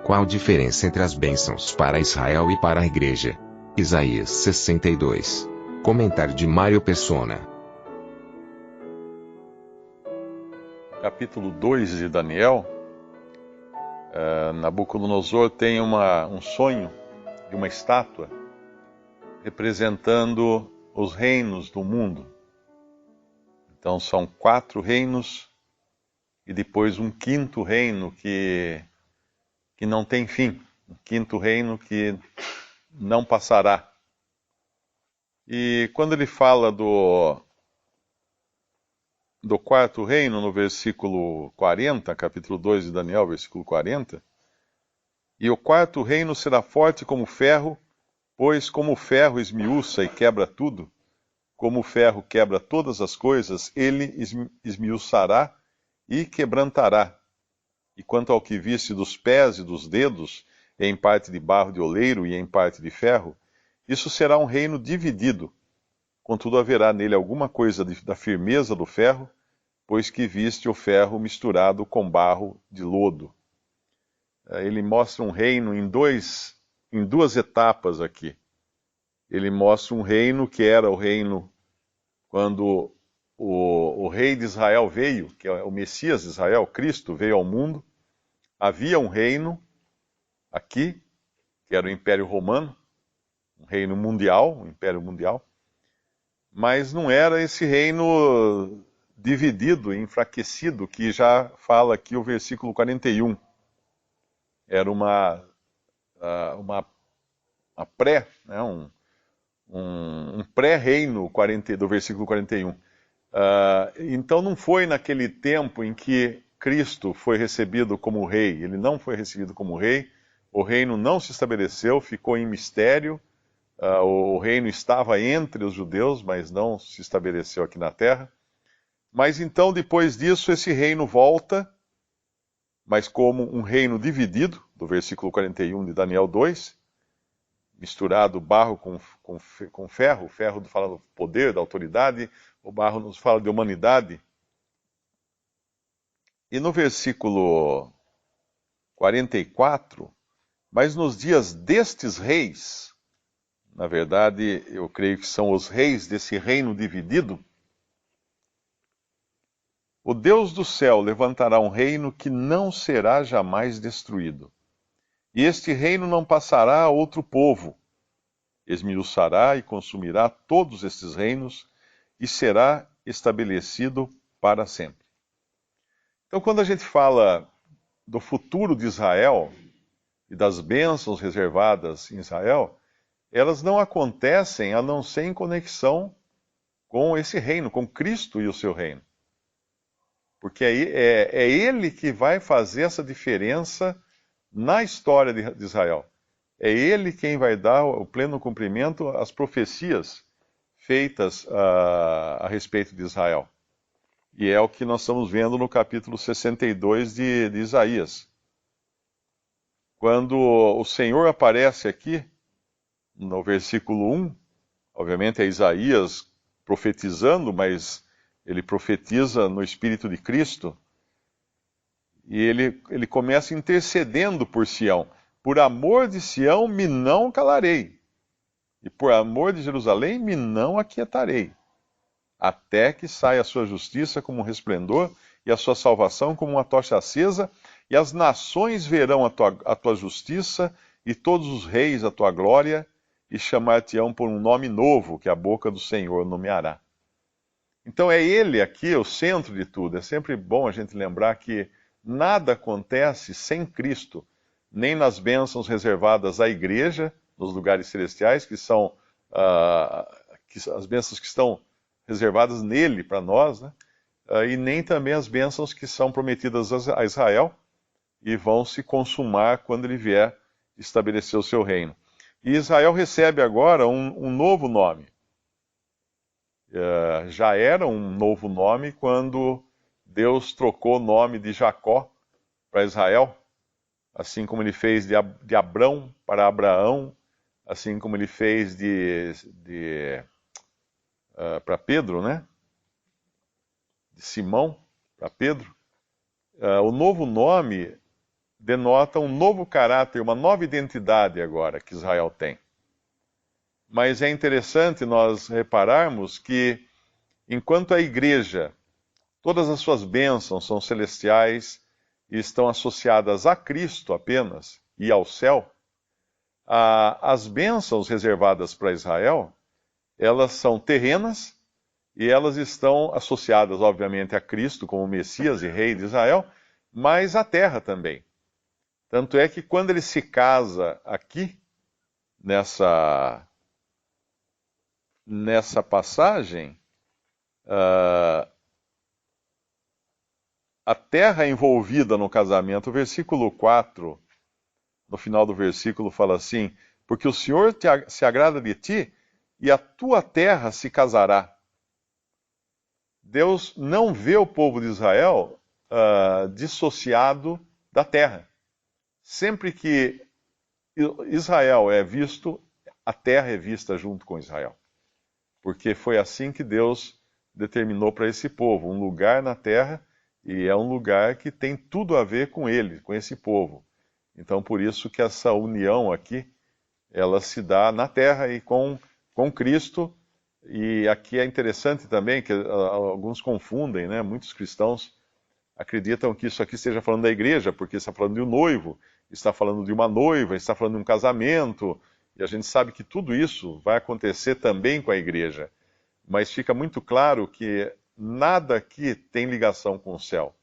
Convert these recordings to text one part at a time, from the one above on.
Qual a diferença entre as bênçãos para Israel e para a igreja? Isaías 62. Comentário de Mário Persona. Capítulo 2 de Daniel, Nabucodonosor tem um sonho de uma estátua representando os reinos do mundo. Então são 4 reinos e depois um quinto reino que não tem fim, um quinto reino que não passará. E quando ele fala do quarto reino, no versículo 40, capítulo 2 de Daniel, versículo 40, e o quarto reino será forte como ferro, pois como o ferro esmiuça e quebra tudo, como o ferro quebra todas as coisas, ele esmiuçará e quebrantará. E quanto ao que viste dos pés e dos dedos, em parte de barro de oleiro e em parte de ferro, isso será um reino dividido. Contudo, haverá nele alguma coisa da firmeza do ferro, pois que viste o ferro misturado com barro de lodo. Ele mostra um reino em duas etapas aqui. Ele mostra um reino que era o reino quando o rei de Israel veio, que é o Messias de Israel, Cristo, veio ao mundo. Havia um reino aqui, que era o Império Romano, um reino mundial, um império mundial, mas não era esse reino dividido, enfraquecido, que já fala aqui o versículo 41. Era uma pré, né, um pré-reino do versículo 41. Então não foi naquele tempo em que Cristo foi recebido como rei. Ele não foi recebido como rei, o reino não se estabeleceu, ficou em mistério. O reino estava entre os judeus, mas não se estabeleceu aqui na terra. Mas então, depois disso, esse reino volta, mas como um reino dividido, do versículo 41 de Daniel 2, misturado barro com ferro. O ferro fala do poder, da autoridade, o barro nos fala de humanidade. E no versículo 44, mas nos dias destes reis, na verdade, eu creio que são os reis desse reino dividido, o Deus do céu levantará um reino que não será jamais destruído. E este reino não passará a outro povo. Esmiuçará e consumirá todos estes reinos e será estabelecido para sempre. Então, quando a gente fala do futuro de Israel e das bênçãos reservadas em Israel, elas não acontecem a não ser em conexão com esse reino, com Cristo e o seu reino. Porque é Ele que vai fazer essa diferença na história de Israel. É Ele quem vai dar o pleno cumprimento às profecias feitas a respeito de Israel. E é o que nós estamos vendo no capítulo 62 de Isaías. Quando o Senhor aparece aqui, no versículo 1, obviamente é Isaías profetizando, mas ele profetiza no Espírito de Cristo, e ele começa intercedendo por Sião. Por amor de Sião me não calarei, e por amor de Jerusalém me não aquietarei, até que saia a sua justiça como um resplendor, e a sua salvação como uma tocha acesa, e as nações verão a tua justiça, e todos os reis a tua glória, e chamar-te-ão por um nome novo, que a boca do Senhor nomeará. Então é Ele aqui o centro de tudo. É sempre bom a gente lembrar que nada acontece sem Cristo, nem nas bênçãos reservadas à igreja, nos lugares celestiais, que são as bênçãos que estão reservadas nele para nós, né? E nem também as bênçãos que são prometidas a Israel e vão se consumar quando ele vier estabelecer o seu reino. E Israel recebe agora um novo nome. Já era um novo nome quando Deus trocou o nome de Jacó para Israel, assim como ele fez de Abrão para Abraão, assim como ele fez para Pedro, né? De Simão para Pedro. O novo nome denota um novo caráter, uma nova identidade agora que Israel tem. Mas é interessante nós repararmos que, enquanto a igreja, todas as suas bênçãos são celestiais e estão associadas a Cristo apenas e ao céu, as bênçãos reservadas para Israel, elas são terrenas e elas estão associadas, obviamente, a Cristo como Messias e Rei de Israel, mas à terra também. Tanto é que quando ele se casa aqui, nessa passagem, a terra envolvida no casamento, o versículo 4, no final do versículo, fala assim: porque o Senhor se agrada de ti e a tua terra se casará. Deus não vê o povo de Israel dissociado da terra. Sempre que Israel é visto, a terra é vista junto com Israel. Porque foi assim que Deus determinou para esse povo, um lugar na terra, e é um lugar que tem tudo a ver com ele, com esse povo. Então, por isso que essa união aqui, ela se dá na terra e com Cristo. E aqui é interessante também que alguns confundem, né? Muitos cristãos acreditam que isso aqui esteja falando da igreja, porque está falando de um noivo, está falando de uma noiva, está falando de um casamento, e a gente sabe que tudo isso vai acontecer também com a igreja. Mas fica muito claro que nada aqui tem ligação com o céu.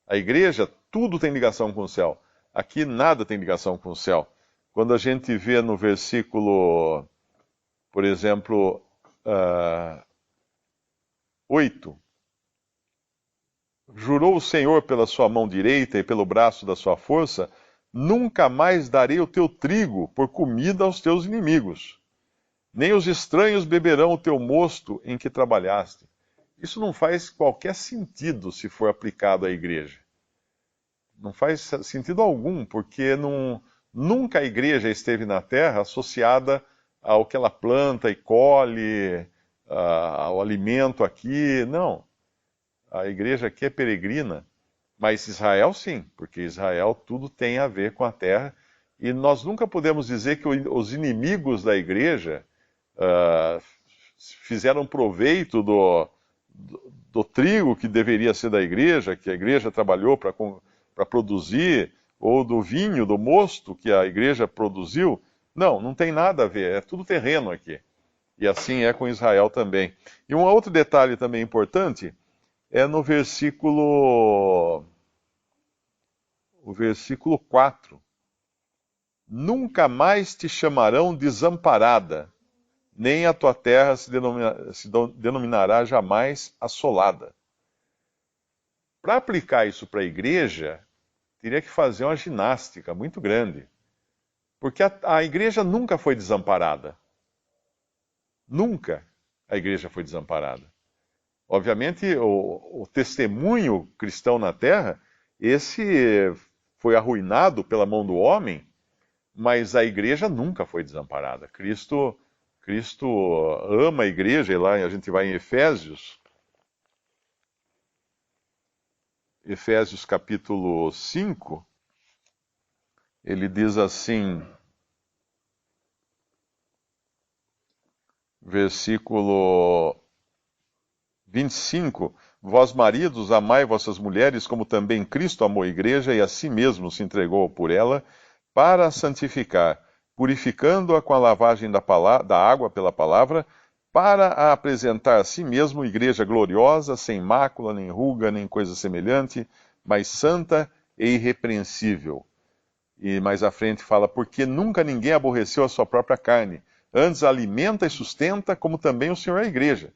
A igreja, tudo tem ligação com o céu. Aqui nada tem ligação com o céu. Quando a gente vê no versículo, por exemplo, 8, jurou o Senhor pela sua mão direita e pelo braço da sua força, nunca mais darei o teu trigo por comida aos teus inimigos, nem os estranhos beberão o teu mosto em que trabalhaste. Isso não faz qualquer sentido se for aplicado à igreja. Não faz sentido algum, porque nunca a igreja esteve na terra associada ao que ela planta e colhe, ao alimento aqui. Não. A igreja aqui é peregrina, mas Israel sim, porque Israel tudo tem a ver com a terra. E nós nunca podemos dizer que os inimigos da igreja fizeram proveito do trigo que deveria ser da igreja, que a igreja trabalhou para produzir, ou do vinho, do mosto que a igreja produziu. Não, não tem nada a ver, é tudo terreno aqui. E assim é com Israel também. E um outro detalhe também importante é no versículo 4. Nunca mais te chamarão desamparada, nem a tua terra se denominará jamais assolada. Para aplicar isso para a igreja, teria que fazer uma ginástica muito grande. Porque a igreja nunca foi desamparada. Nunca a igreja foi desamparada. Obviamente, o testemunho cristão na terra, esse foi arruinado pela mão do homem, mas a igreja nunca foi desamparada. Cristo ama a igreja, e lá a gente vai em Efésios capítulo 5, ele diz assim, versículo 25: vós maridos, amai vossas mulheres, como também Cristo amou a igreja e a si mesmo se entregou por ela, para a santificar, purificando-a com a lavagem da água pela palavra, para a apresentar a si mesmo igreja gloriosa, sem mácula, nem ruga, nem coisa semelhante, mas santa e irrepreensível. E mais à frente fala, porque nunca ninguém aborreceu a sua própria carne, antes a alimenta e sustenta, como também o Senhor a igreja,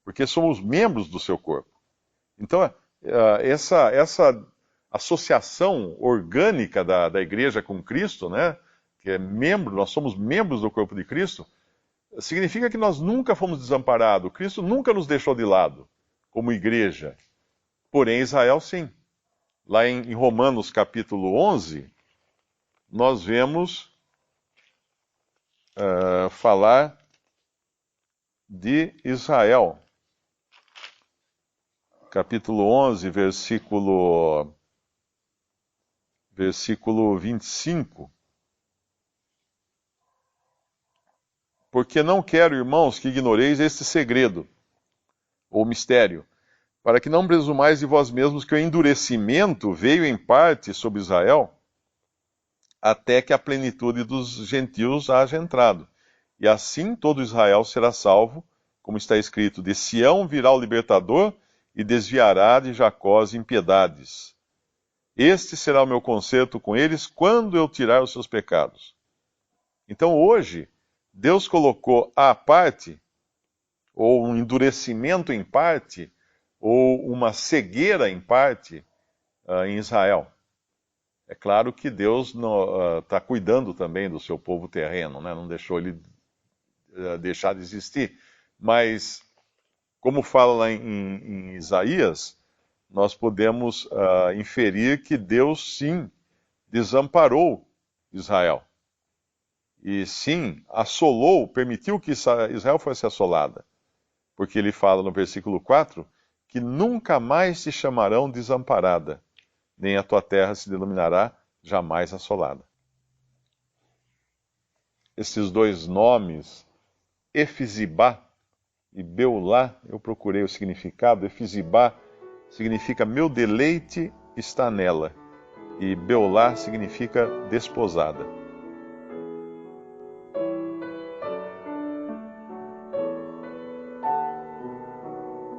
porque somos membros do seu corpo. Então, essa associação orgânica da igreja com Cristo, né, que é nós somos membros do corpo de Cristo, significa que nós nunca fomos desamparados. Cristo nunca nos deixou de lado, como igreja. Porém, Israel sim. Lá em Romanos capítulo 11, nós vemos falar de Israel. Capítulo 11, versículo versículo 25. Porque não quero, irmãos, que ignoreis este segredo, ou mistério, para que não presumais de vós mesmos que o endurecimento veio em parte sobre Israel, até que a plenitude dos gentios haja entrado. E assim todo Israel será salvo, como está escrito: de Sião virá o libertador e desviará de Jacó as impiedades. Este será o meu concerto com eles quando eu tirar os seus pecados. Então hoje, Deus colocou à parte, ou um endurecimento em parte, ou uma cegueira em parte, em Israel. É claro que Deus está cuidando também do seu povo terreno, né? Não deixou ele deixar de existir. Mas, como fala lá em Isaías, nós podemos inferir que Deus sim desamparou Israel. E sim, assolou, permitiu que Israel fosse assolada. Porque ele fala no versículo 4 que nunca mais te chamarão desamparada, nem a tua terra se denominará jamais assolada. Esses dois nomes, Efizibá e Beulá, eu procurei o significado. Efizibá significa meu deleite está nela, e Beulá significa desposada.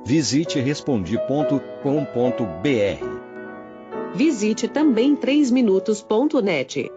Visite Respondi.com.br. Visite também 3minutos.net.